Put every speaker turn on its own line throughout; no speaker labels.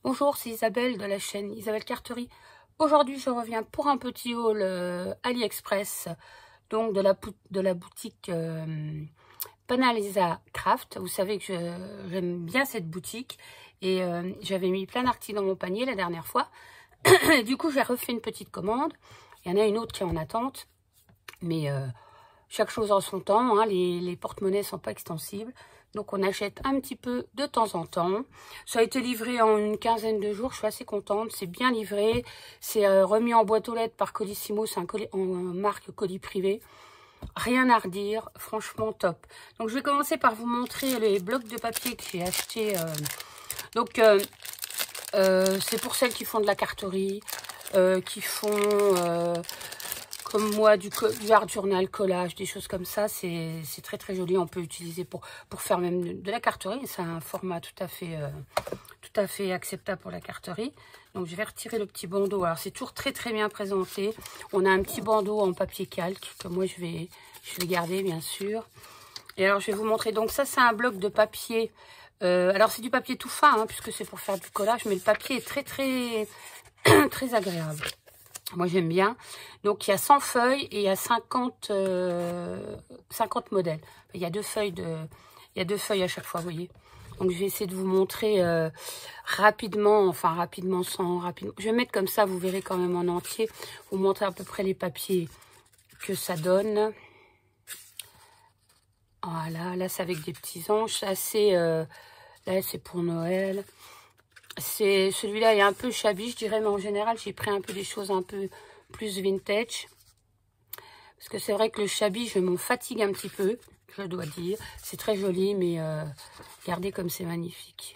Bonjour, c'est Isabelle de la chaîne Isabelle Carterie. Aujourd'hui, je reviens pour un petit haul AliExpress, donc de la boutique Panalisa Craft. Vous savez que j'aime bien cette boutique et j'avais mis plein d'articles dans mon panier la dernière fois. Du coup, j'ai refait une petite commande. Il y en a une autre qui est en attente, mais chaque chose en son temps, hein, les porte-monnaies ne sont pas extensibles. Donc, on achète un petit peu de temps en temps. Ça a été livré en une quinzaine de jours. Je suis assez contente. C'est bien livré. C'est remis en boîte aux lettres par Colissimo. C'est un colis en marque colis privé. Rien à redire. Franchement, top. Donc, je vais commencer par vous montrer les blocs de papier que j'ai achetés. C'est pour celles qui font de la carterie, qui font... comme moi, du art journal, collage, des choses comme ça, c'est très très joli. On peut utiliser pour faire même de la carterie. C'est un format tout à fait acceptable pour la carterie. Donc je vais retirer le petit bandeau. Alors c'est toujours très très bien présenté. On a un petit bandeau en papier calque que moi je vais garder bien sûr. Et alors je vais vous montrer. Donc ça c'est un bloc de papier. Alors c'est du papier tout fin hein, puisque c'est pour faire du collage, mais le papier est très très très agréable. Moi, j'aime bien. Donc, il y a 100 feuilles et il y a 50 modèles. Il y a deux feuilles à chaque fois, vous voyez. Donc, je vais essayer de vous montrer rapidement, Je vais mettre comme ça, vous verrez quand même en entier. Vous montrer à peu près les papiers que ça donne. Voilà, là, c'est avec des petits anges. Là, c'est pour Noël. Celui-là est un peu shabby, je dirais, mais en général, j'ai pris un peu des choses un peu plus vintage. Parce que c'est vrai que le shabby, je m'en fatigue un petit peu, je dois dire. C'est très joli, mais regardez comme c'est magnifique.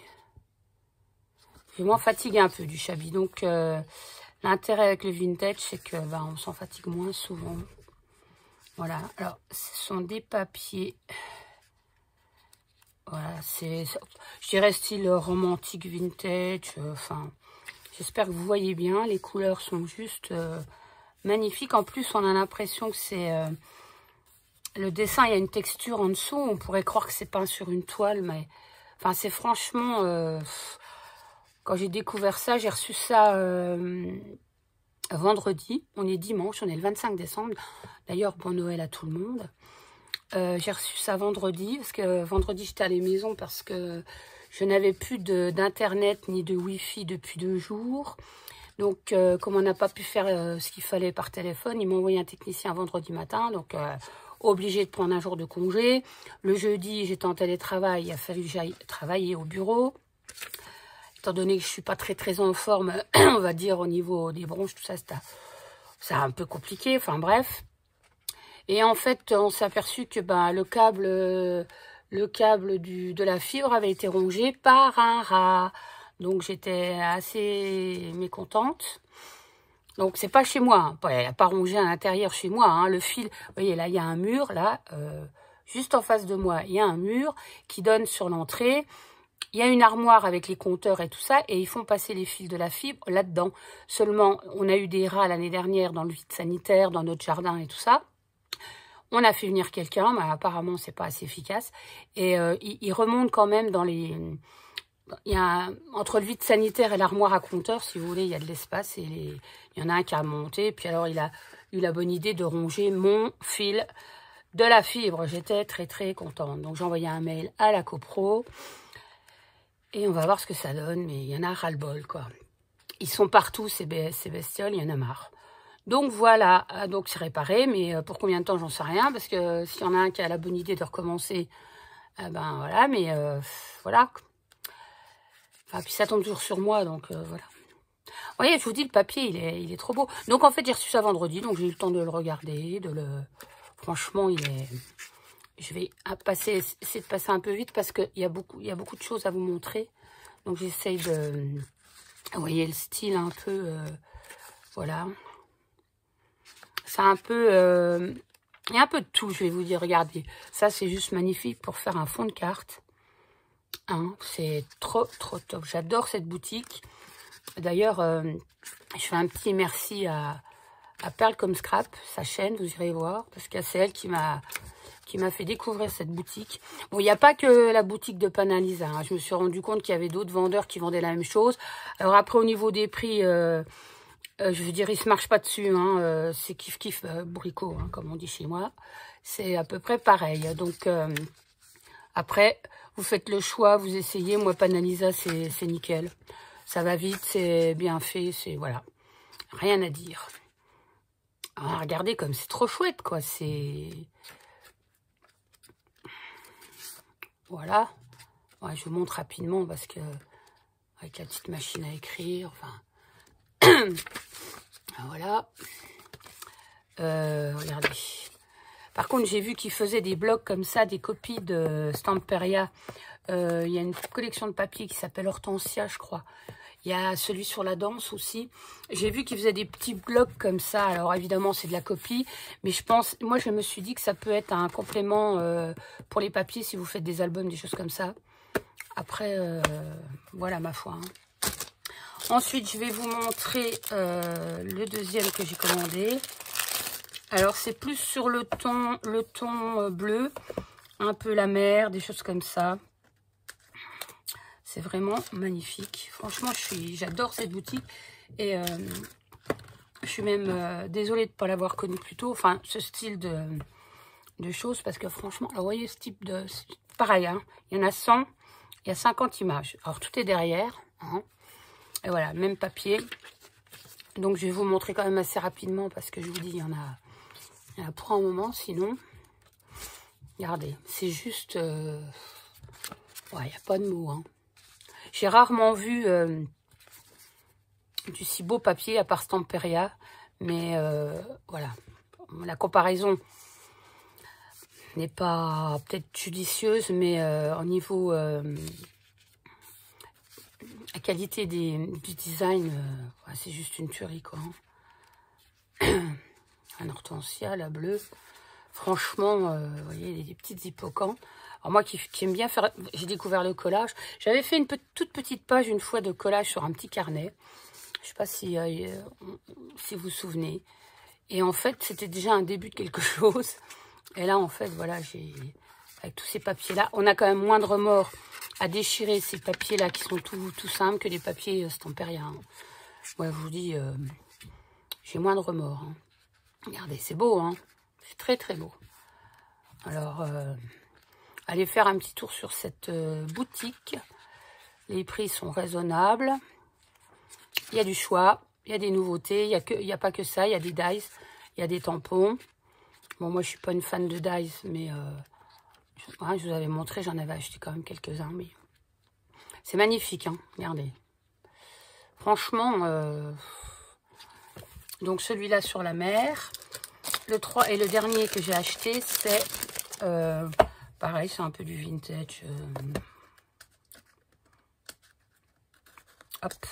Je m'en fatigue un peu du shabby. Donc, l'intérêt avec le vintage, c'est que on s'en fatigue moins souvent. Voilà, alors, ce sont des papiers... Voilà, je dirais style romantique, vintage, j'espère que vous voyez bien, les couleurs sont juste magnifiques. En plus, on a l'impression que c'est, le dessin, il y a une texture en dessous, on pourrait croire que c'est peint sur une toile, mais, c'est franchement, quand j'ai découvert ça, j'ai reçu ça vendredi, on est dimanche, on est le 25 décembre, d'ailleurs, bon Noël à tout le monde. J'ai reçu ça vendredi, parce que vendredi j'étais à la maison parce que je n'avais plus d'internet ni de wifi depuis 2 jours. Donc comme on n'a pas pu faire ce qu'il fallait par téléphone, ils m'ont envoyé un technicien vendredi matin, donc obligé de prendre un jour de congé. Le jeudi j'étais en télétravail, il a fallu que j'aille travailler au bureau. Étant donné que je ne suis pas très très en forme, on va dire au niveau des bronches, tout ça, c'est un peu compliqué, enfin bref. Et en fait, on s'est aperçu que le câble de la fibre avait été rongé par un rat. Donc, j'étais assez mécontente. Donc, c'est pas chez moi. Hein. Il n'y a pas rongé à l'intérieur chez moi. Hein. Le fil, vous voyez, là, il y a un mur. Là, juste en face de moi, il y a un mur qui donne sur l'entrée. Il y a une armoire avec les compteurs et tout ça. Et ils font passer les fils de la fibre là-dedans. Seulement, on a eu des rats l'année dernière dans le vide sanitaire, dans notre jardin et tout ça. On a fait venir quelqu'un, mais apparemment, c'est pas assez efficace. Et il remonte quand même dans les... entre le vide sanitaire et l'armoire à compteur, si vous voulez, il y a de l'espace. Et il y en a un qui a monté. Puis alors, il a eu la bonne idée de ronger mon fil de la fibre. J'étais très, très contente. Donc, j'ai envoyé un mail à la copro. Et on va voir ce que ça donne. Mais il y en a ras-le-bol, quoi. Ils sont partout, ces bestioles. Il y en a marre. Donc voilà, donc c'est réparé, mais pour combien de temps, j'en sais rien, parce que s'il y en a un qui a la bonne idée de recommencer, voilà, mais voilà. Puis ça tombe toujours sur moi, donc voilà. Vous voyez, je vous dis, le papier, il est trop beau. Donc en fait, j'ai reçu ça vendredi, donc j'ai eu le temps de le regarder, Franchement, je vais essayer de passer un peu vite, parce qu'il y a beaucoup de choses à vous montrer. Donc j'essaye de... Vous voyez le style un peu... voilà. C'est un peu... il y a un peu de tout, je vais vous dire. Regardez, ça, c'est juste magnifique pour faire un fond de carte. Hein, c'est trop, trop top. J'adore cette boutique. D'ailleurs, je fais un petit merci à Perle comme Scrap, sa chaîne, vous irez voir. Parce que c'est elle qui m'a qui m'a fait découvrir cette boutique. Bon, il n'y a pas que la boutique de Panalisa, hein. Je me suis rendu compte qu'il y avait d'autres vendeurs qui vendaient la même chose. Alors après, au niveau des prix, je veux dire, ils ne se marchent pas dessus, hein. C'est kiff-kiff bourricot, hein, comme on dit chez moi. C'est à peu près pareil. Donc, après, vous faites le choix, vous essayez. Moi, Panalisa, c'est nickel. Ça va vite, c'est bien fait, c'est... Voilà. Rien à dire. Ah, regardez comme c'est trop chouette, quoi. C'est... Voilà. Ouais, je vous montre rapidement parce que... Avec la petite machine à écrire, enfin... Voilà. Regardez. Par contre, j'ai vu qu'ils faisaient des blocs comme ça, des copies de Stamperia. Il y a une collection de papier qui s'appelle Hortensia, je crois. Il y a celui sur la danse aussi. J'ai vu qu'ils faisaient des petits blocs comme ça. Alors évidemment, c'est de la copie. Mais je pense, moi, je me suis dit que ça peut être un complément pour les papiers si vous faites des albums, des choses comme ça. Après, voilà ma foi. Hein. Ensuite, je vais vous montrer le deuxième que j'ai commandé. Alors, c'est plus sur le ton bleu. Un peu la mer, des choses comme ça. C'est vraiment magnifique. Franchement, j'adore cette boutique. Et je suis même désolée de ne pas l'avoir connue plus tôt. Enfin, ce style de choses. Parce que franchement, alors, vous voyez ce type de... Pareil, hein, il y en a 100. Il y a 50 images. Alors, tout est derrière. Hein. Et voilà, même papier. Donc, je vais vous montrer quand même assez rapidement. Parce que je vous dis, il y en a pour un moment. Sinon, regardez, c'est juste... Ouais, il n'y a pas de mots, hein. J'ai rarement vu du si beau papier à part Stamperia. Mais voilà, la comparaison n'est pas peut-être judicieuse. Mais au niveau la qualité du design, ouais, c'est juste une tuerie, quoi. Un hortensia, la bleue. Franchement, vous voyez, des petites hippocampes. Alors moi qui aime bien faire, j'ai découvert le collage. J'avais fait une toute petite page une fois de collage sur un petit carnet. Je ne sais pas si vous vous souvenez. Et en fait, c'était déjà un début de quelque chose. Et là, en fait, voilà, avec tous ces papiers-là, on a quand même moins de remords à déchirer ces papiers-là qui sont tout simples que les papiers Stamperia. Hein. Ouais, je vous dis, j'ai moins de remords. Hein. Regardez, c'est beau, hein. C'est très, très beau. Alors... allez faire un petit tour sur cette boutique. Les prix sont raisonnables. Il y a du choix. Il y a des nouveautés. Il n'y a pas que ça. Il y a des dies. Il y a des tampons. Bon, moi, je ne suis pas une fan de dies. Mais je vous avais montré. J'en avais acheté quand même quelques-uns. Mais c'est magnifique. Hein, regardez. Franchement. Donc, celui-là sur la mer. Le 3 et le dernier que j'ai acheté, c'est... pareil, c'est un peu du vintage. Hop.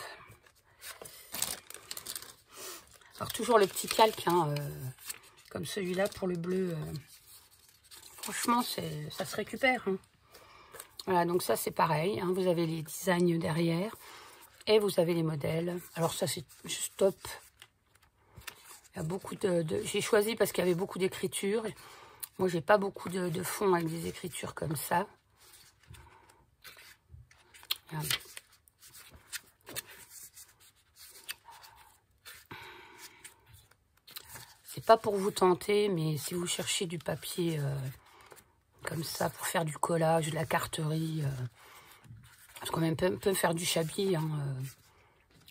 Alors, toujours le petit calque, hein, comme celui-là pour le bleu. Franchement, ça se récupère. Hein. Voilà, donc ça, c'est pareil. Hein, vous avez les designs derrière. Et vous avez les modèles. Alors, ça, c'est juste top. Il y a beaucoup j'ai choisi parce qu'il y avait beaucoup d'écriture. Moi, j'ai pas beaucoup de fond avec des écritures comme ça. Voilà. C'est pas pour vous tenter, mais si vous cherchez du papier comme ça pour faire du collage, de la carterie, parce qu'on peut faire du chablis. Hein,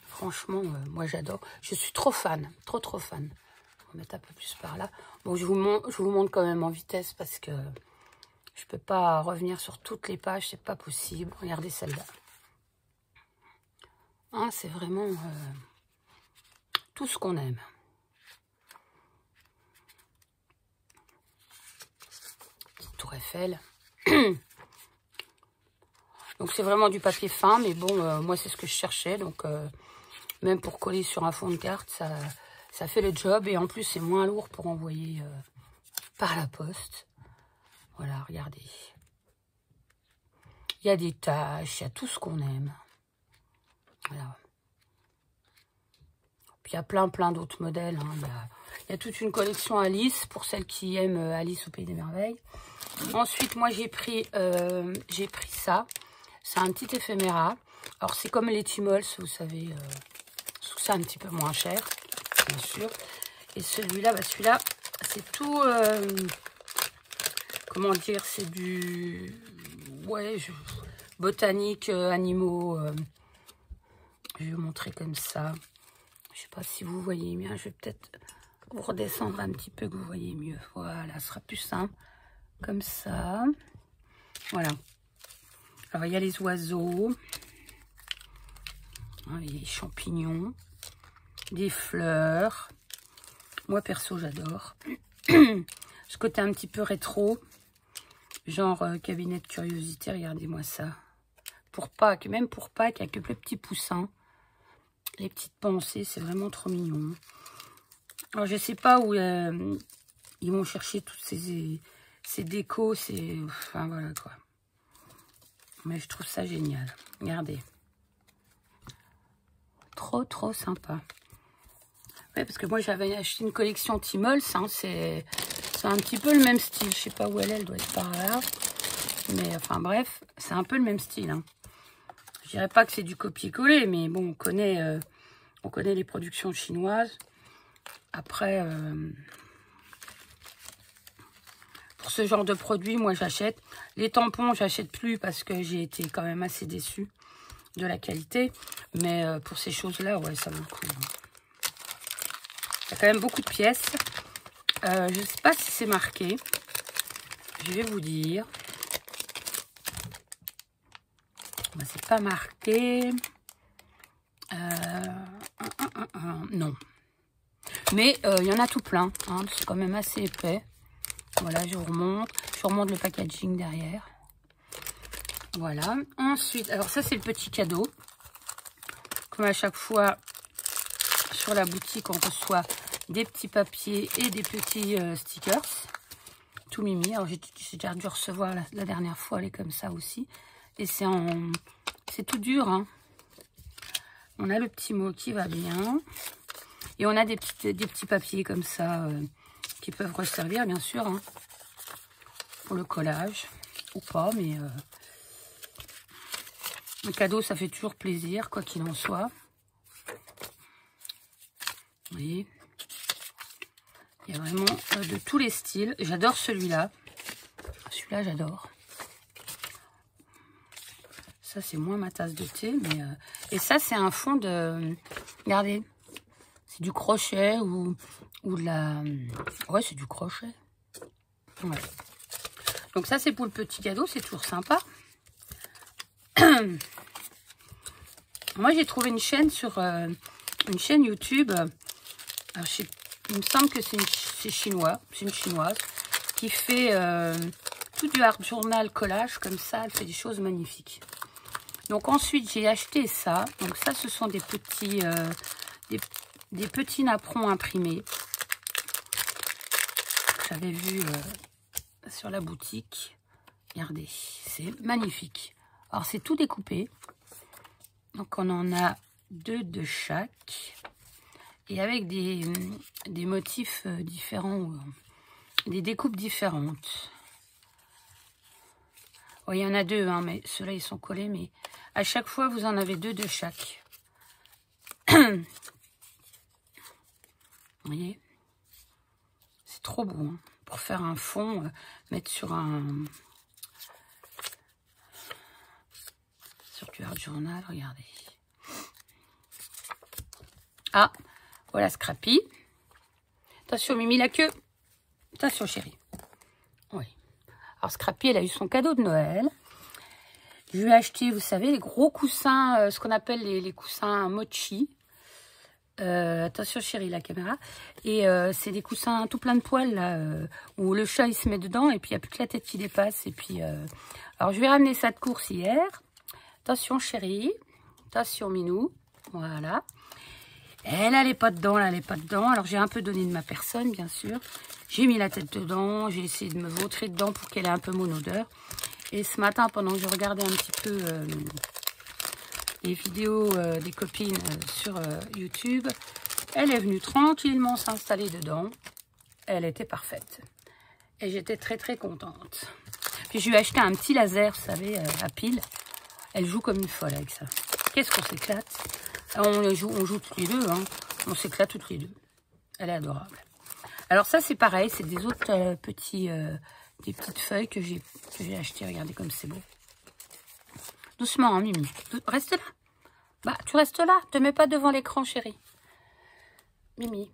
franchement, moi j'adore. Je suis trop fan, trop fan. On va mettre un peu plus par là. Bon, je vous montre quand même en vitesse parce que je peux pas revenir sur toutes les pages, c'est pas possible. Regardez celle-là. Hein, c'est vraiment tout ce qu'on aime. Tour Eiffel. Donc c'est vraiment du papier fin, mais bon, moi c'est ce que je cherchais. Donc même pour coller sur un fond de carte, ça fait le job. Et en plus c'est moins lourd pour envoyer par la poste. Voilà, regardez. Il y a des taches, il y a tout ce qu'on aime. Voilà. Puis il y a plein d'autres modèles. Hein. Il y a toute une collection Alice, pour celles qui aiment Alice au Pays des Merveilles. Ensuite, moi, j'ai pris ça. C'est un petit éphéméra. Alors, c'est comme les Timals, vous savez, sous ça un petit peu moins cher, bien sûr. Et celui-là, bah, celui-là, c'est tout... comment dire, c'est du... Ouais, botanique, animaux. Je vais vous montrer comme ça. Je sais pas si vous voyez bien. Je vais peut-être vous redescendre un petit peu que vous voyez mieux. Voilà, ce sera plus simple. Comme ça. Voilà. Alors, il y a les oiseaux. Les champignons. Des fleurs. Moi, perso, j'adore. Ce côté un petit peu rétro. Genre cabinet de curiosité. Regardez-moi ça. Pour Pâques, même pour Pâques, avec le petit poussin. Les petites pensées, c'est vraiment trop mignon. Alors, je sais pas où ils vont chercher toutes ces décos, enfin, voilà, quoi. Mais je trouve ça génial. Regardez. Trop, trop sympa. Ouais, parce que moi, j'avais acheté une collection Timals. Hein, c'est un petit peu le même style. Je sais pas où elle doit être par là. Mais, enfin, bref, c'est un peu le même style, hein. Je dirais pas que c'est du copier-coller, mais bon, on connaît les productions chinoises. Après, pour ce genre de produit, moi, j'achète. Les tampons, j'achète plus parce que j'ai été quand même assez déçue de la qualité. Mais pour ces choses-là, ouais, ça vaut le coup. Il y a quand même beaucoup de pièces. Je ne sais pas si c'est marqué. Je vais vous dire. C'est pas marqué. Non. Mais il y en a tout plein. Hein, c'est quand même assez épais. Voilà, je vous remonte. Je remonte le packaging derrière. Voilà. Ensuite, alors ça, c'est le petit cadeau. Comme à chaque fois, sur la boutique, on reçoit des petits papiers et des petits stickers. Tout mimi. Alors, j'ai déjà dû recevoir la dernière fois. Elle est comme ça aussi. Et c'est tout dur, hein. On a le petit mot qui va bien. Et on a des petits papiers comme ça qui peuvent resservir, bien sûr, hein, pour le collage. Ou pas, mais un cadeau, ça fait toujours plaisir, quoi qu'il en soit. Vous voyez, il y a vraiment de tous les styles. J'adore celui-là. Celui-là, j'adore. Ça, c'est moins ma tasse de thé. Mais, et ça, c'est un fond de... Regardez. C'est du crochet ou de la... Ouais, c'est du crochet. Ouais. Donc ça, c'est pour le petit cadeau. C'est toujours sympa. Moi, j'ai trouvé une chaîne sur... une chaîne YouTube. Alors, il me semble que c'est chinois. C'est une chinoise qui fait tout du art journal collage. Comme ça, elle fait des choses magnifiques. Donc ensuite, j'ai acheté ça. Donc ça, ce sont des petits napperons imprimés. J'avais vu sur la boutique. Regardez, c'est magnifique. Alors, c'est tout découpé. Donc, on en a 2 de chaque. Et avec des motifs différents. Des découpes différentes. Oh, il y en a 2, hein, mais ceux-là, ils sont collés. Mais à chaque fois, vous en avez 2 de chaque. Vous voyez, c'est trop beau, hein, pour faire un fond, mettre sur du art journal, regardez. Ah, voilà Scrappy. Attention, Mimi, la queue. Attention, chérie. Oui. Alors, Scrappy, elle a eu son cadeau de Noël. Je lui ai acheté, vous savez, les gros coussins, ce qu'on appelle les coussins mochi. Attention chérie, la caméra. Et c'est des coussins tout plein de poils là, où le chat il se met dedans et puis il n'y a plus que la tête qui dépasse. Et puis, alors je vais ramener ça de course hier. Attention chérie, attention Minou, voilà. Elle n'est pas dedans, elle n'est pas dedans. Alors j'ai un peu donné de ma personne bien sûr. J'ai mis la tête dedans, j'ai essayé de me vautrer dedans pour qu'elle ait un peu mon odeur. Et ce matin, pendant que je regardais un petit peu les vidéos des copines sur YouTube, Elle est venue tranquillement s'installer dedans. Elle était parfaite. Et j'étais très très contente. Puis je lui ai acheté un petit laser, vous savez, à pile. Elle joue comme une folle avec ça. Qu'est-ce qu'on s'éclate. On joue toutes les deux, hein. On s'éclate toutes les deux. Elle est adorable. Alors ça c'est pareil, c'est des autres des petites feuilles que j'ai achetées. Regardez comme c'est beau. Doucement, hein, Mimi. Reste là. Bah, tu restes là. Te mets pas devant l'écran, chérie. Mimi.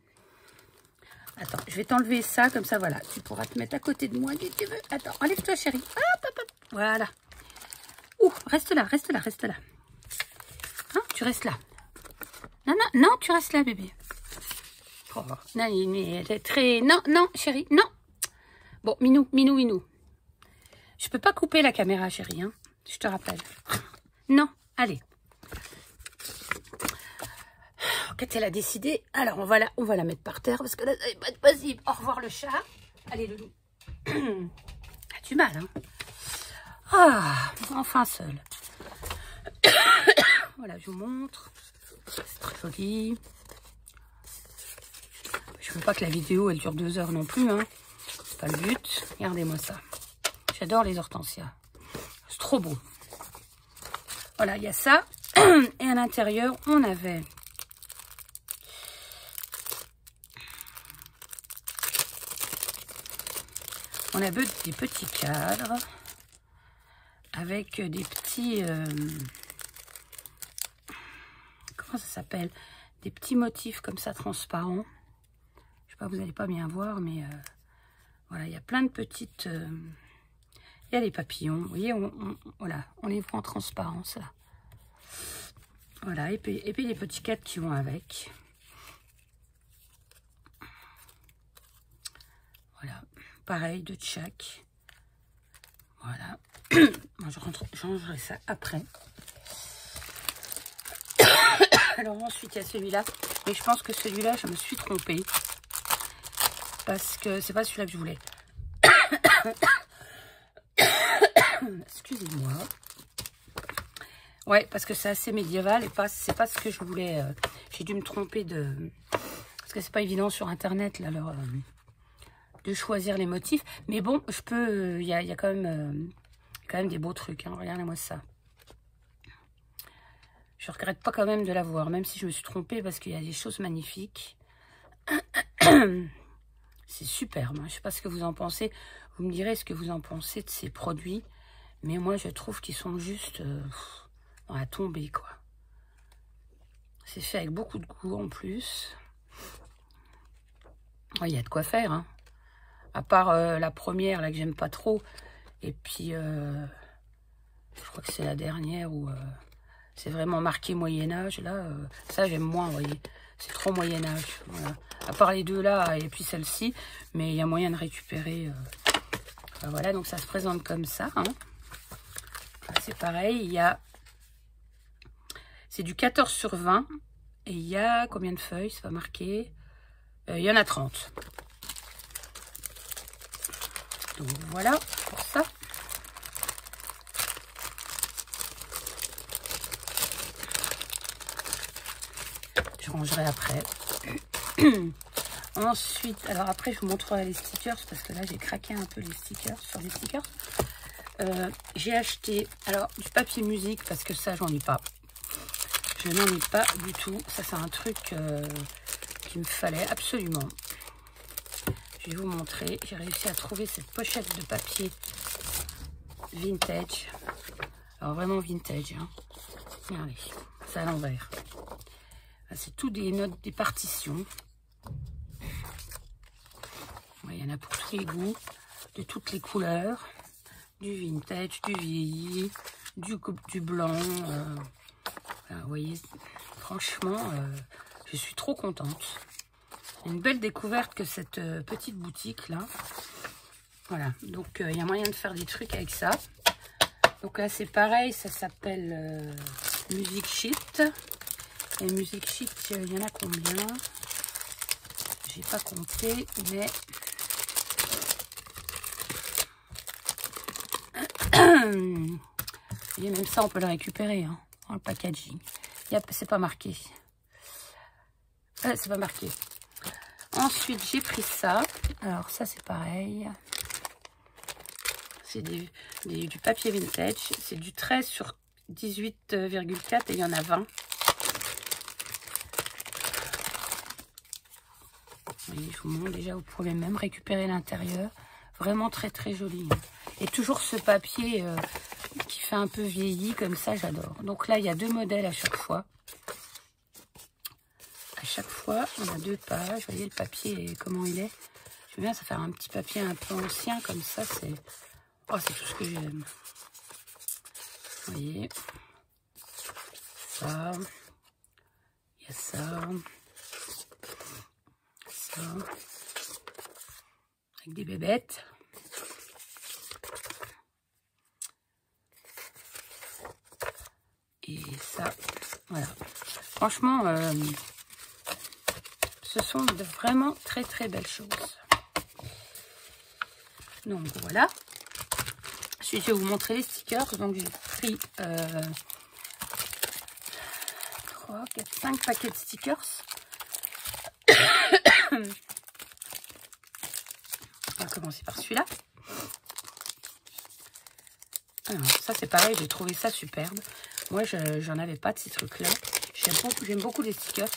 Attends, je vais t'enlever ça, comme ça, voilà. Tu pourras te mettre à côté de moi si tu veux. Attends, enlève-toi, chérie. Hop, hop, hop. Voilà. Ouh, reste là, reste là, reste là. Hein, tu restes là. Non, non, non, tu restes là, bébé. Oh, non, elle est très... Non, non, chérie, non. Bon, Minou, Minou, Minou. Je peux pas couper la caméra, chérie, hein. Je te rappelle. Non, allez. Quand elle a décidé, alors on va la mettre par terre parce que là, ça n'est pas possible. Au revoir le chat. Allez, Loulou. As-tu mal, hein? Ah, enfin seul. Voilà, je vous montre. C'est très joli. Je veux pas que la vidéo, elle dure 2 heures non plus, hein. C'est pas le but. Regardez-moi ça. J'adore les hortensias. C'est trop beau. Voilà, il y a ça. Et à l'intérieur, on avait... On a des petits cadres avec des petits... comment ça s'appelle? Des petits motifs comme ça, transparents. Je sais pas, vous n'allez pas bien voir, mais voilà, il y a plein de petites... il y a des papillons. Vous voyez, voilà, on les voit en transparence, là. Voilà, et puis les petits cadres qui vont avec. Voilà. Pareil, de chaque. Voilà. Moi, je rangerai ça après. Alors ensuite, il y a celui-là. Mais je pense que celui-là, je me suis trompée. Parce que c'est pas celui-là que je voulais. Excusez-moi. Ouais, parce que c'est assez médiéval et c'est pas ce que je voulais. J'ai dû me tromper de... Parce que c'est pas évident sur Internet, là, alors... de choisir les motifs, mais bon, je peux, il y a quand même des beaux trucs, hein. Regardez-moi ça. Je regrette pas quand même de l'avoir, même si je me suis trompée, parce qu'il y a des choses magnifiques. C'est superbe, hein. Je sais pas ce que vous en pensez, vous me direz ce que vous en pensez de ces produits, mais moi je trouve qu'ils sont juste dans la tombée, quoi. C'est fait avec beaucoup de goût en plus. Il y a de quoi faire, hein. À part la première, là, que j'aime pas trop. Et puis, je crois que c'est la dernière où c'est vraiment marqué Moyen-Âge. Là, ça, j'aime moins, vous voyez. C'est trop Moyen-Âge. Voilà. À part les deux là, et puis celle-ci. Mais il y a moyen de récupérer. Voilà, donc ça se présente comme ça. Hein. C'est pareil, il y a... C'est du 14/20. Et il y a combien de feuilles? C'est pas marqué. Il y en a 30. Donc voilà pour ça. Je rangerai après. Ensuite, alors après je vous montrerai les stickers parce que là j'ai craqué un peu les stickers sur les stickers. J'ai acheté alors du papier musique parce que ça j'en ai pas. Je n'en ai pas du tout. Ça c'est un truc qu'il me fallait absolument. Je vais vous montrer. J'ai réussi à trouver cette pochette de papier vintage. Alors vraiment vintage. Hein. Regardez, c'est à l'envers. C'est tout des notes, des partitions. Il y en a pour tous les goûts, de toutes les couleurs. Du vintage, du vieilli, du blanc. Voilà, vous voyez, franchement, je suis trop contente. Une belle découverte que cette petite boutique là. Voilà, donc il y a moyen de faire des trucs avec ça. Donc là c'est pareil, ça s'appelle Music Sheet. Et Music Sheet, il y en a combien? J'ai pas compté, mais... Et même ça on peut le récupérer hein, dans le packaging. C'est pas marqué. Ah, c'est pas marqué. Ensuite, j'ai pris ça. Alors, ça, c'est pareil. C'est du papier vintage. C'est du 13 sur 18,4 et il y en a 20. Oui, je vous montre déjà, vous pouvez même récupérer l'intérieur. Vraiment très très joli. Et toujours ce papier qui fait un peu vieilli comme ça, j'adore. Donc là, il y a 2 modèles à chaque fois. À chaque fois, on a 2 pages. Vous voyez le papier, comment il est. J'aime bien, ça fait un petit papier un peu ancien comme ça. C'est tout ce que j'aime. Vous voyez. Ça. Il y a ça. Ça. Avec des bébêtes. Et ça, voilà. Franchement, ce sont de vraiment très très belles choses. Donc voilà. Ensuite, je vais vous montrer les stickers. Donc j'ai pris 3, 4, 5 paquets de stickers. On va commencer par celui-là. Alors, ça c'est pareil, j'ai trouvé ça superbe. Moi, j'en avais pas de ces trucs-là. J'aime beaucoup les stickers.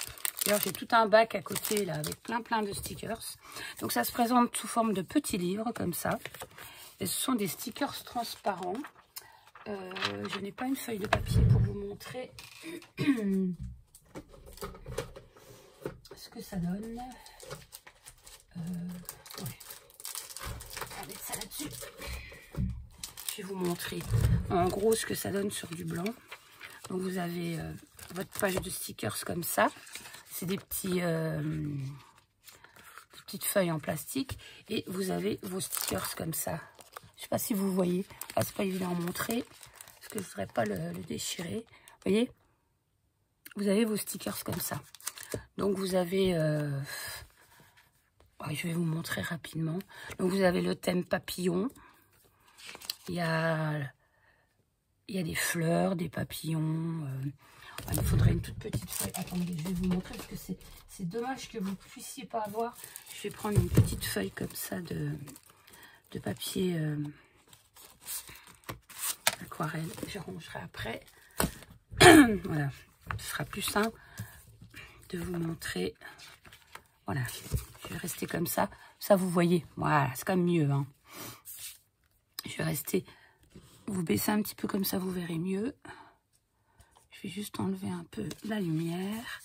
D'ailleurs, j'ai tout un bac à côté là avec plein de stickers. Donc, ça se présente sous forme de petits livres comme ça. Et ce sont des stickers transparents. Je n'ai pas une feuille de papier pour vous montrer ce que ça donne. Ouais. On va mettre ça là-dessus. Je vais vous montrer en gros ce que ça donne sur du blanc. Donc vous avez votre page de stickers comme ça. C'est des petites feuilles en plastique. Et vous avez vos stickers comme ça. Je ne sais pas si vous voyez. Ah, c'est pas évident à montrer. Parce que je ne voudrais pas le déchirer. Vous voyez? Vous avez vos stickers comme ça. Donc vous avez... ouais, je vais vous montrer rapidement. Donc vous avez le thème papillon. Il y a des fleurs, des papillons. Il faudrait une toute petite feuille. Attendez, je vais vous montrer parce que c'est dommage que vous ne puissiez pas voir. Je vais prendre une petite feuille comme ça de papier aquarelle. Je rangerai après. Voilà, ce sera plus simple de vous montrer. Voilà, je vais rester comme ça. Ça, vous voyez. Voilà, c'est quand même mieux. Hein. Je vais rester, vous baisser un petit peu comme ça, vous verrez mieux. Je vais juste enlever un peu la lumière.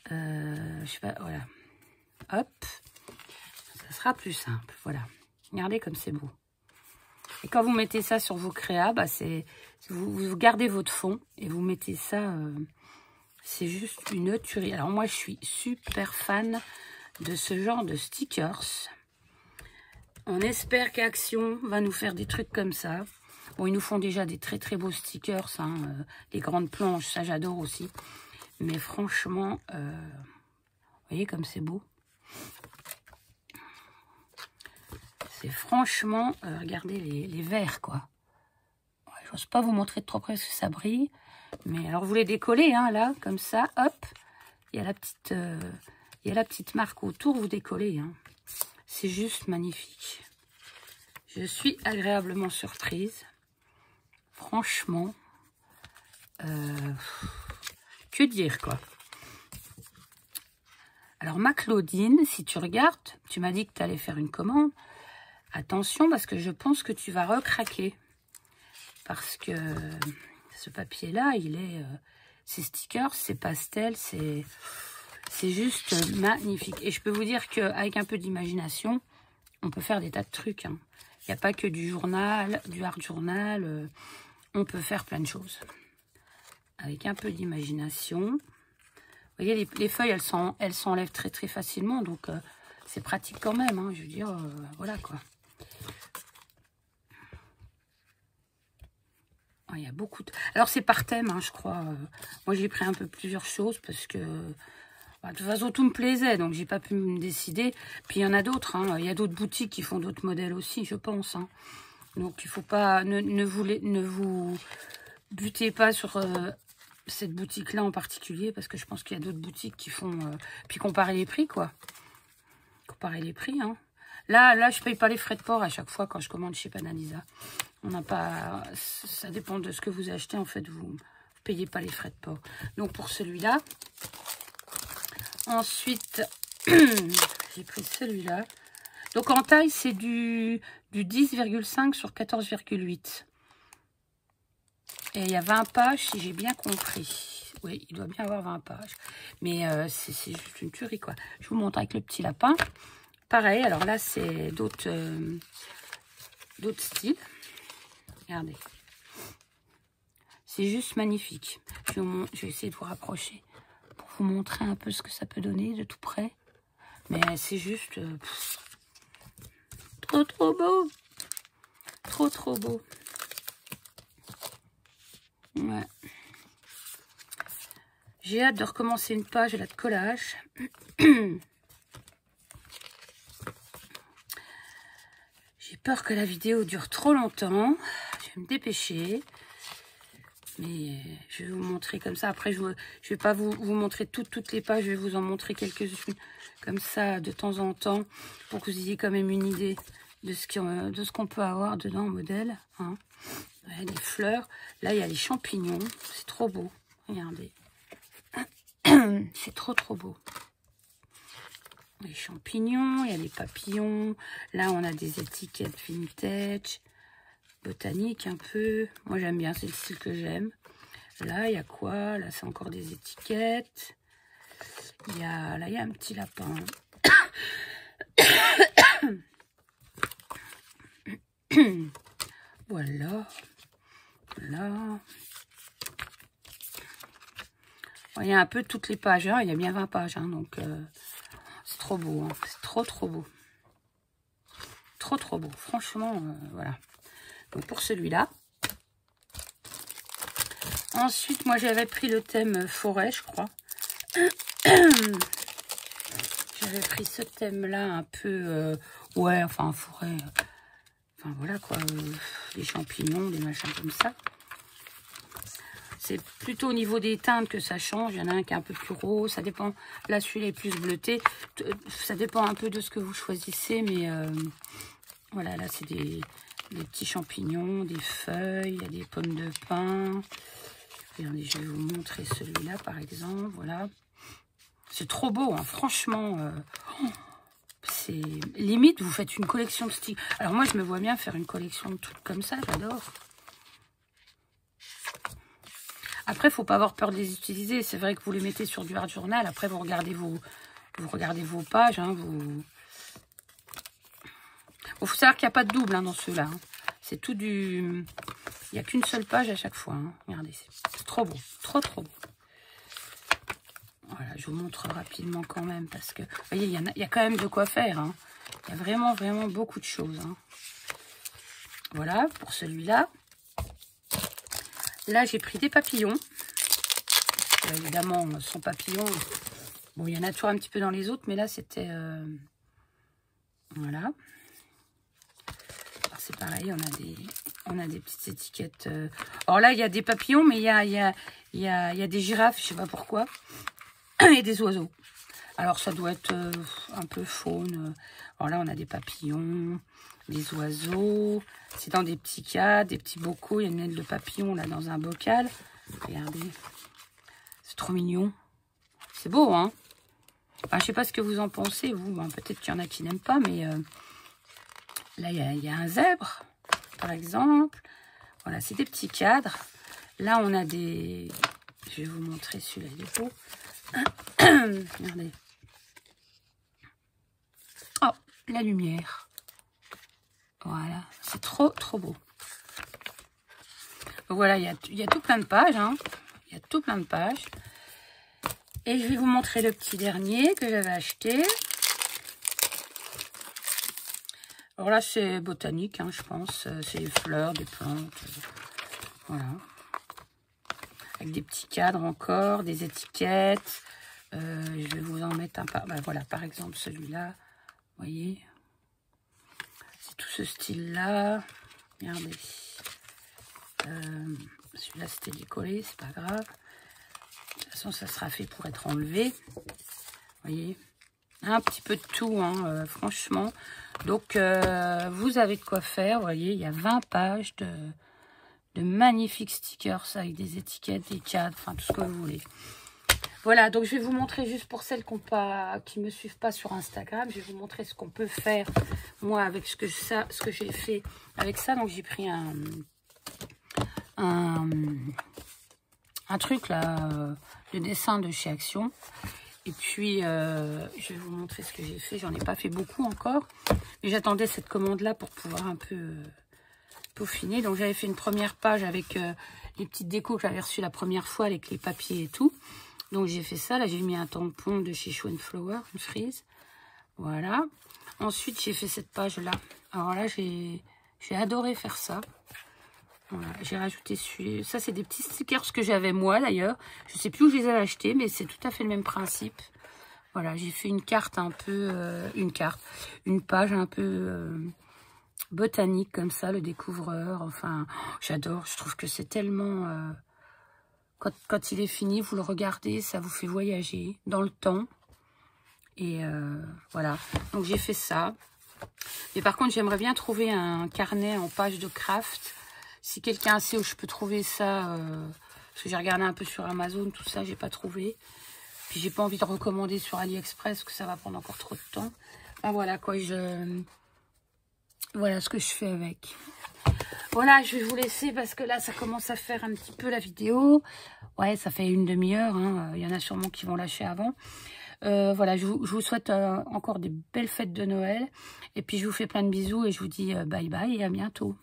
Je sais pas, voilà. Hop. Ça sera plus simple, voilà. Regardez comme c'est beau. Et quand vous mettez ça sur vos créas, bah vous gardez votre fond et vous mettez ça. C'est juste une tuerie. Alors moi, je suis super fan de ce genre de stickers. On espère qu'Action va nous faire des trucs comme ça. Bon, ils nous font déjà des très très beaux stickers. Hein, les grandes planches, ça j'adore aussi. Mais franchement, vous voyez comme c'est beau. C'est franchement, regardez les verres quoi. Ouais, je n'ose pas vous montrer de trop près parce que ça brille. Mais alors vous les décollez, hein, là, comme ça, hop. Il y a la petite marque autour, vous décollez. Hein. C'est juste magnifique. Je suis agréablement surprise. Franchement, que dire, quoi. Alors, ma Claudine, si tu regardes, tu m'as dit que tu allais faire une commande. Attention, parce que je pense que tu vas recraquer. Parce que ce papier-là, il est... ces stickers, c'est pastel, c'est juste magnifique. Et je peux vous dire qu'avec un peu d'imagination, on peut faire des tas de trucs. Hein. Il n'y a pas que du journal, du art journal. On peut faire plein de choses. Avec un peu d'imagination. Vous voyez, les feuilles, elles s'enlèvent très très facilement. Donc, c'est pratique quand même. Hein, je veux dire, voilà quoi. Il y a beaucoup de... Alors, c'est par thème, hein, je crois. Moi, j'ai pris un peu plusieurs choses parce que... de toute façon, tout me plaisait, donc j'ai pas pu me décider. Puis, il y en a d'autres. Hein. Il y a d'autres boutiques qui font d'autres modèles aussi, je pense. Hein. Donc, il faut pas... Ne vous butez pas sur cette boutique-là en particulier, parce que je pense qu'il y a d'autres boutiques qui font... puis comparer les prix, quoi. Comparer les prix, hein. Là, je paye pas les frais de port à chaque fois quand je commande chez Panalisa. On n'a pas... Ça dépend de ce que vous achetez, en fait, vous payez pas les frais de port. Donc, pour celui-là. Ensuite, j'ai pris celui-là. Donc, en taille, c'est du 10,5 sur 14,8. Et il y a 20 pages, si j'ai bien compris. Oui, il doit bien avoir 20 pages. Mais c'est juste une tuerie, quoi. Je vous montre avec le petit lapin. Pareil, alors là, c'est d'autres styles. Regardez. C'est juste magnifique. Je vais essayer de vous rapprocher pour vous montrer un peu ce que ça peut donner de tout près. Mais c'est juste... trop, trop beau. Trop, trop beau. Ouais. J'ai hâte de recommencer une page là de collage. J'ai peur que la vidéo dure trop longtemps. Je vais me dépêcher. Mais je vais vous montrer comme ça. Après, je vais pas vous montrer toutes les pages. Je vais vous en montrer quelques-unes comme ça de temps en temps. Pour que vous ayez quand même une idée de ce qu'on peut avoir dedans en modèle. Hein. Ouais, les fleurs. Là, il y a les champignons. C'est trop beau. Regardez. C'est trop, trop beau. Les champignons, il y a les papillons. Là, on a des étiquettes vintage, botanique un peu. Moi, j'aime bien, c'est le style que j'aime. Là, il y a quoi? Là, c'est encore des étiquettes. Là, il y a un petit lapin. Voilà. Là. Il y a un peu toutes les pages. Hein. Il y a bien 20 pages. Hein, donc... c'est trop beau, hein. C'est trop trop beau. Trop trop beau. Franchement, voilà. Donc pour celui-là. Ensuite, moi j'avais pris le thème forêt, je crois. J'avais pris ce thème-là un peu... ouais, enfin forêt. Enfin voilà quoi. Des champignons, des machins comme ça. C'est plutôt au niveau des teintes que ça change. Il y en a un qui est un peu plus rose. Ça dépend. Là, celui-là est plus bleuté. Ça dépend un peu de ce que vous choisissez. Mais voilà, là, c'est des petits champignons, des feuilles. Il y a des pommes de pin. Regardez, je vais vous montrer celui-là, par exemple. Voilà. C'est trop beau, hein, franchement. C'est limite, vous faites une collection de styles. Alors moi, je me vois bien faire une collection de trucs comme ça. J'adore. Après, il ne faut pas avoir peur de les utiliser. C'est vrai que vous les mettez sur du hard journal. Après, vous regardez vos pages. Hein, faut savoir qu'il n'y a pas de double hein, dans ceux-là. Hein. C'est tout du... Il n'y a qu'une seule page à chaque fois. Hein. Regardez, c'est trop beau. Trop, trop beau. Voilà, je vous montre rapidement quand même. Parce que, vous voyez, il y a quand même de quoi faire. Hein. Il y a vraiment, vraiment beaucoup de choses. Hein. Voilà, pour celui-là. Là, j'ai pris des papillons. Évidemment, son papillon. Bon, il y en a toujours un petit peu dans les autres, mais là, c'était... voilà. Alors, c'est pareil, on a des petites étiquettes. Alors là, il y a des papillons, mais il y a des girafes, je sais pas pourquoi. Et des oiseaux. Alors, ça doit être un peu faune. Alors là, on a des papillons, des oiseaux. C'est dans des petits cadres, des petits bocaux. Il y a une aile de papillon, là, dans un bocal. Regardez. C'est trop mignon. C'est beau, hein? Enfin, je sais pas ce que vous en pensez, vous. Bon, peut-être qu'il y en a qui n'aiment pas, mais... là, il y a un zèbre, par exemple. Voilà, c'est des petits cadres. Là, on a des... Je vais vous montrer celui-là, il est beau. Regardez. Oh, la lumière. Voilà, c'est trop, trop beau. Donc voilà, il y a tout plein de pages. Hein. Il y a tout plein de pages. Et je vais vous montrer le petit dernier que j'avais acheté. Alors là, c'est botanique, hein, je pense. C'est des fleurs, des plantes. Voilà. Avec des petits cadres encore, des étiquettes. Je vais vous en mettre un par... Ben voilà, par exemple, celui-là. Vous voyez? C'est tout ce style-là. Regardez. Celui-là, c'était décollé, c'est pas grave. toute façon, ça sera fait pour être enlevé. Vous voyez, un petit peu de tout, hein, franchement. Donc, vous avez de quoi faire. Vous voyez, il y a 20 pages de magnifiques stickers avec des étiquettes, des cadres, enfin, tout ce que vous voulez. Voilà, donc je vais vous montrer juste pour celles qui ne me suivent pas sur Instagram, je vais vous montrer ce qu'on peut faire, moi, avec ce que j'ai fait avec ça. Donc, j'ai pris un truc, là, de dessin de chez Action. Et puis, je vais vous montrer ce que j'ai fait. J'en ai pas fait beaucoup encore. Mais j'attendais cette commande-là pour pouvoir un peu peaufiner. Donc, j'avais fait une première page avec les petites décos que j'avais reçues la première fois avec les papiers et tout. Donc, j'ai fait ça. Là, j'ai mis un tampon de chez Show & Flower, une frise. Voilà. Ensuite, j'ai fait cette page-là. Alors là, j'ai adoré faire ça. Voilà, j'ai rajouté ça, c'est des petits stickers que j'avais moi d'ailleurs. Je sais plus où je les ai achetés, mais c'est tout à fait le même principe. Voilà, j'ai fait une carte un peu, une page un peu botanique comme ça, le découvreur. Enfin, j'adore. Je trouve que c'est tellement. Quand il est fini, vous le regardez, ça vous fait voyager dans le temps. Et voilà. Donc j'ai fait ça. Mais par contre, j'aimerais bien trouver un carnet en page de craft. Si quelqu'un sait où je peux trouver ça, parce que j'ai regardé un peu sur Amazon, tout ça, j'ai pas trouvé. Puis j'ai pas envie de recommander sur AliExpress, parce que ça va prendre encore trop de temps. Enfin, voilà quoi, voilà ce que je fais avec. Voilà, je vais vous laisser parce que là, ça commence à faire un petit peu la vidéo. Ouais, ça fait une demi-heure, hein. Il y en a sûrement qui vont lâcher avant. Voilà, je vous souhaite encore des belles fêtes de Noël. Et puis, je vous fais plein de bisous et je vous dis bye bye et à bientôt.